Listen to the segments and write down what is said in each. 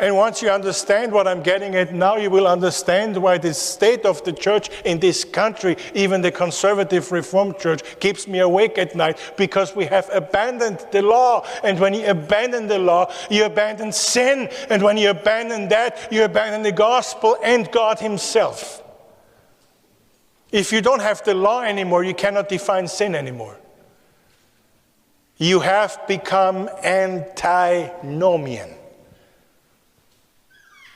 And once you understand what I'm getting at now, you will understand why the state of the church in this country, even the conservative Reformed church, keeps me awake at night, because we have abandoned the law. And when you abandon the law, you abandon sin. And when you abandon that, you abandon the gospel and God himself. If you don't have the law anymore, you cannot define sin anymore. You have become antinomian.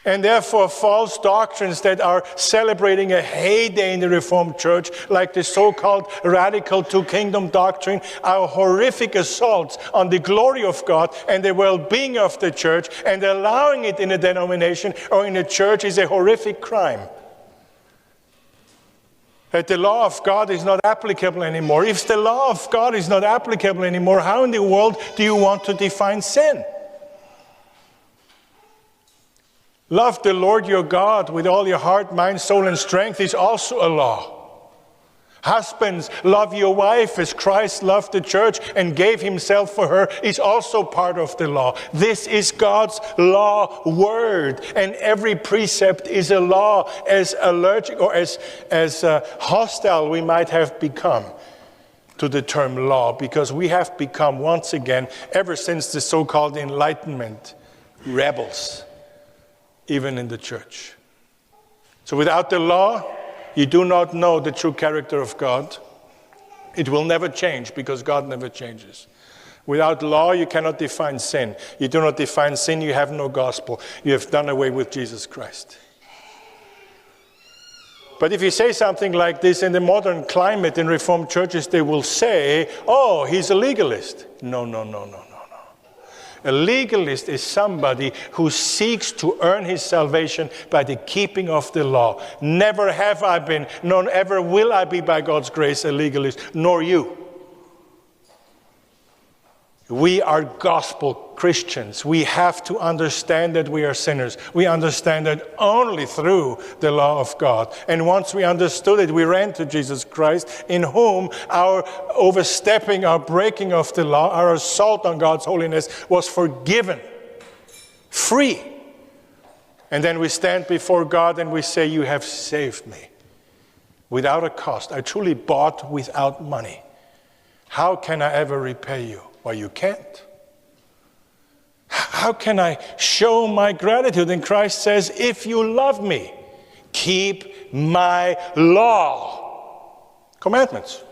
And therefore, false doctrines that are celebrating a heyday in the Reformed Church, like the so-called radical two-kingdom doctrine, are horrific assaults on the glory of God and the well-being of the church, and allowing it in a denomination or in a church is a horrific crime. That the law of God is not applicable anymore. If the law of God is not applicable anymore, how in the world do you want to define sin? Love the Lord your God with all your heart, mind, soul, and strength is also a law. Husbands, love your wife as Christ loved the church and gave himself for her is also part of the law. This is God's law word, and every precept is a law, as allergic or as hostile we might have become to the term law, because we have become, once again, ever since the so-called Enlightenment, rebels. Even in the church. So without the law, you do not know the true character of God. It will never change, because God never changes. Without law, you cannot define sin. You do not define sin, you have no gospel. You have done away with Jesus Christ. But if you say something like this in the modern climate in Reformed churches, they will say, oh, he's a legalist. No. A legalist is somebody who seeks to earn his salvation by the keeping of the law. Never have I been, nor ever will I be by God's grace a legalist, nor you. We are gospel Christians. We have to understand that we are sinners. We understand that only through the law of God. And once we understood it, we ran to Jesus Christ, in whom our overstepping, our breaking of the law, our assault on God's holiness was forgiven, free. And then we stand before God and we say, you have saved me without a cost. I truly bought without money. How can I ever repay you? Well, you can't. How can I show my gratitude? And Christ says, if you love me, keep my law. Commandments.